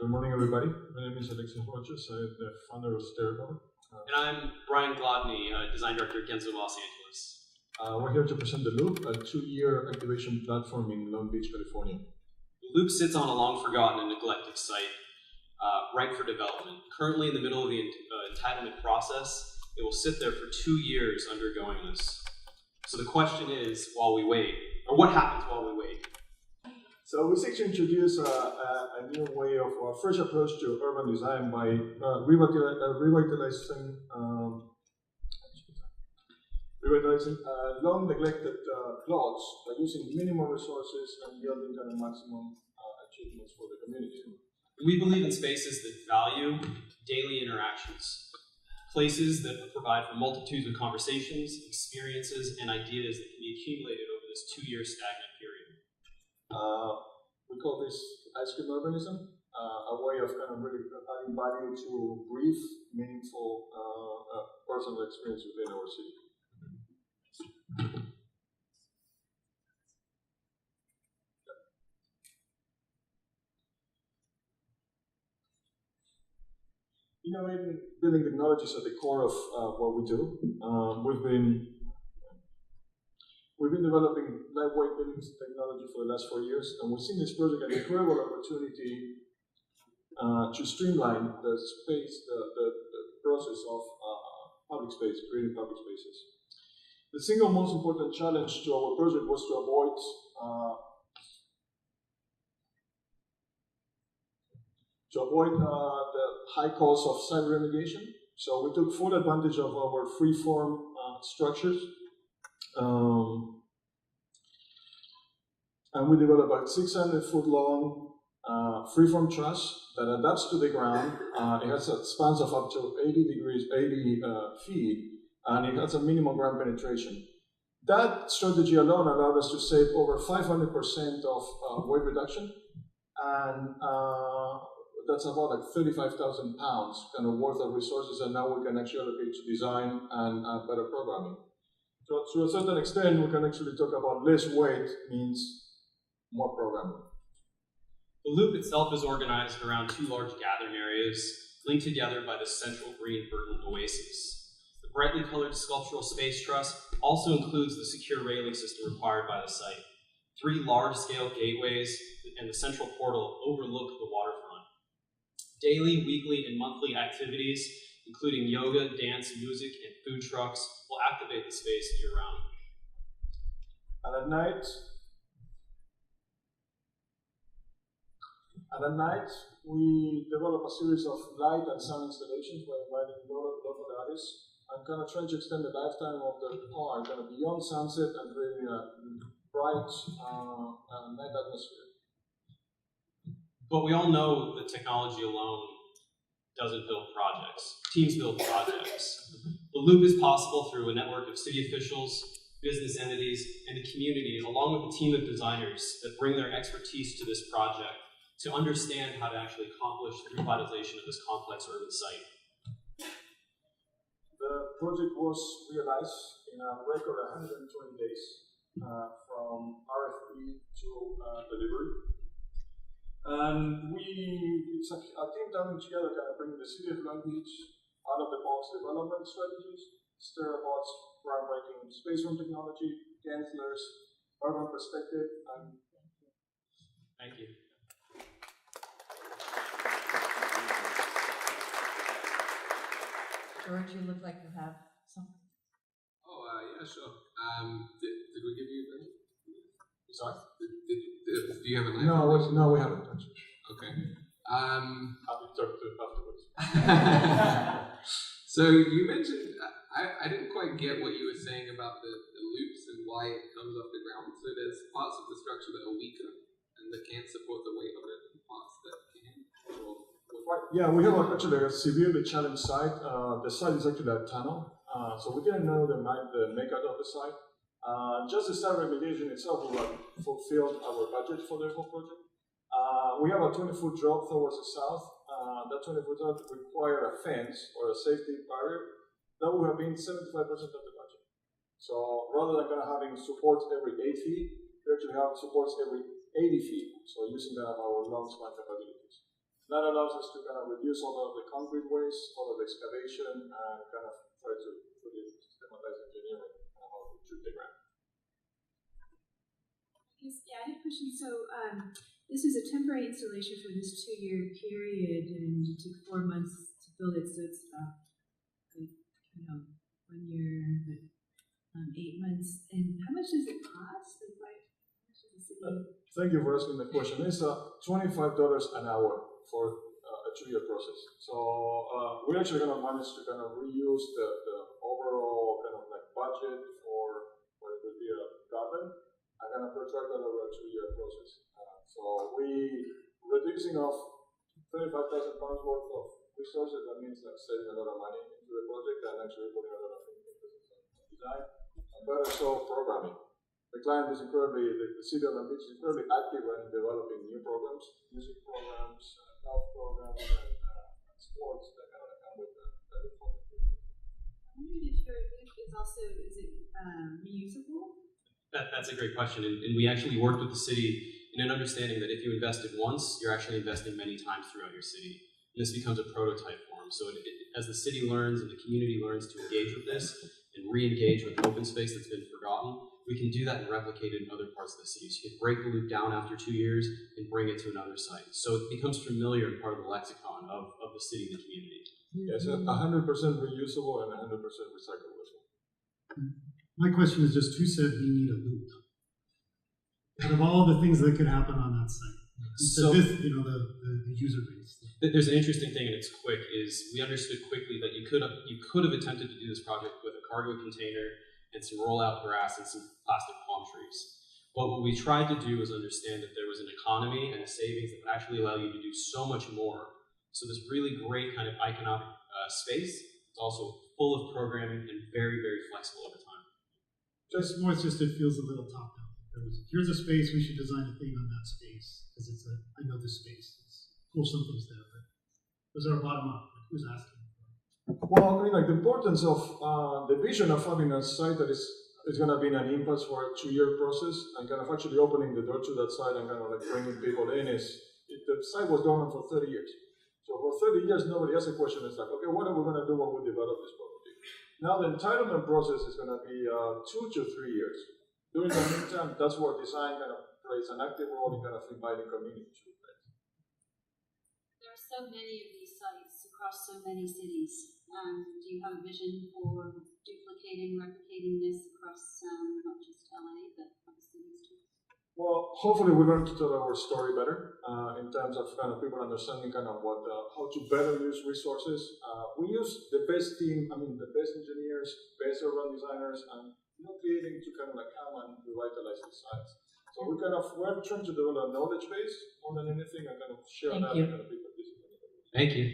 Good morning, everybody. My name is Alexis. I'm the founder of STEREOBOT. And I'm Glodney, Design Director at Gensler, Los Angeles. We're here to present The Loop, a 2-year activation platform in Long Beach, California. The Loop sits on a long-forgotten and neglected site, ripe for development. Currently in the middle of the entitlement process, it will sit there for 2 years undergoing this. So the question is, while we wait, or what happens while we wait? So we seek to introduce a new way of a fresh approach to urban design by revitalizing long neglected plots by using minimal resources and yielding kind of maximum achievements for the community. We believe in spaces that value daily interactions, places that provide for multitudes of conversations, experiences, and ideas that can be accumulated over this 2-year stagnant period. We call this ice cream urbanism, a way of kind of really adding value to brief, meaningful personal experience within our city. Innovating building technology is at the core of what we do. We've been developing lightweight building technology for the last 4 years, and we've seen this project an incredible opportunity to streamline the space, the process of public space, creating public spaces. The single most important challenge to our project was to avoid the high cost of site remediation. So we took full advantage of our free-form structures. And we developed a 600-foot-long freeform truss that adapts to the ground. It has a spans of up to 80 feet, and it has a minimal ground penetration. That strategy alone allowed us to save over 500% of weight reduction, and that's about like 35,000 pounds kind of worth of resources, and now we can actually allocate to design and better programming. So to a certain extent, we can actually talk about less weight means more programming. The Loop itself is organized around 2 large gathering areas, linked together by the central green verdant oasis. The brightly colored sculptural space truss also includes the secure railing system required by the site. 3 large-scale gateways and the central portal overlook the waterfront. Daily, weekly, and monthly activities, including yoga, dance, music, and food trucks, will activate the space year-round. And at night, we develop a series of light and sound installations by inviting local artists and kind of trying to extend the lifetime of the park kind of beyond sunset and creating a bright night atmosphere. But we all know that technology alone doesn't build projects. Teams build projects. The Loop is possible through a network of city officials, business entities, and the community, along with a team of designers that bring their expertise to this project to understand how to actually accomplish the revitalization of this complex urban site. The project was realized in a record 120 days from RFP to delivery. And it's a team coming together kind of bringing the city of Long Beach out-of-the-box development strategies, STEREOBOT's groundbreaking space room technology, Gensler's urban perspective, and thank you. George, you look like you have something. Oh, yeah, sure. Did we give you a version? sorry? Do you have a knife? No, we haven't actually. Okay. Happy to talk to you afterwards. So you mentioned, I didn't quite get what you were saying about the loops and why it comes off the ground. So there's parts of the structure that are weaker and that can't support the weight of it, and parts that can. Right. Yeah, we have actually a severely challenged site. The site is actually a tunnel, so we didn't know the makeup of the site. Just the site remediation itself will fulfill our budget for the whole project. We have a 20-foot drop towards the south. That 20-foot drop require a fence or a safety barrier. That would have been 75% of the budget. So rather than kind of having supports every 8 feet, we actually have supports every 80 feet. So using kind of our long span capabilities. That allows us to kind of reduce all of the concrete waste, all of the excavation, and kind of try to put it systematize engineering and how to treat the ground. I had a question. So this was a temporary installation for this 2-year period, and it took 4 months to build it. So it's about 1 year, but 8 months. And how much does it cost? Like, how much does the city? Thank you for asking the question. It's $25 an hour for a 2-year process. So we're actually going to manage to kind of reuse the overall kind of like budget for what it would be a garden. I'm going to protract that over a 2-year process. So we reducing off 35,000 pounds worth of resources. That means like saving a lot of money into the project and actually putting a lot of emphasis on design. But also programming. The client is the city of Long Beach is incredibly active in developing new programs, music programs, health programs, and sports that kind of come with that information. I'm wondering if your loop is also reusable? That's a great question, and we actually worked with the city in an understanding that if you invested once, you're actually investing many times throughout your city. And this becomes a prototype form. So as the city learns and the community learns to engage with this and re-engage with open space that's been forgotten, we can do that and replicate it in other parts of the city. So you can break the loop down after 2 years and bring it to another site. So it becomes familiar and part of the lexicon of the city and the community. Yes, 100% reusable and 100% recyclable as well. My question is just, who said we need a loop? Out of all the things that could happen on that site, So the user base. There's an interesting thing, and it's quick. Is we understood quickly that you could have attempted to do this project with a cargo container and some rollout grass and some plastic palm trees. But what we tried to do was understand that there was an economy and a savings that would actually allow you to do so much more. So this really great kind of economic space. It's also full of programming and very, very flexible over time. It feels a little top down. Here's a space, we should design a thing on that space because I know this space. It's cool, something's there, but those are bottom up. Who's asking? Well, I mean, like the importance of the vision of having a site that is going to be an impasse for a 2-year process and kind of actually opening the door to that site and kind of like bringing people in is the site was dormant for 30 years. So for 30 years, nobody asked a question. It's like, okay, what are we going to do when we develop this property? Now the entitlement process is going to be 2 to 3 years. During the meantime, that's where design kind of plays an active role in kind of inviting community to it. There are so many of these sites across so many cities. Do you have a vision for duplicating, replicating this across not just LA, but other cities too? Well, hopefully we learn to tell our story better in terms of kind of people understanding kind of how to better use resources. We use the best team, the best engineers, best urban designers, and creating to kind of like come and revitalize the sites. So we're trying to develop a knowledge base more than anything and kind of share that with kind of people. Thank you.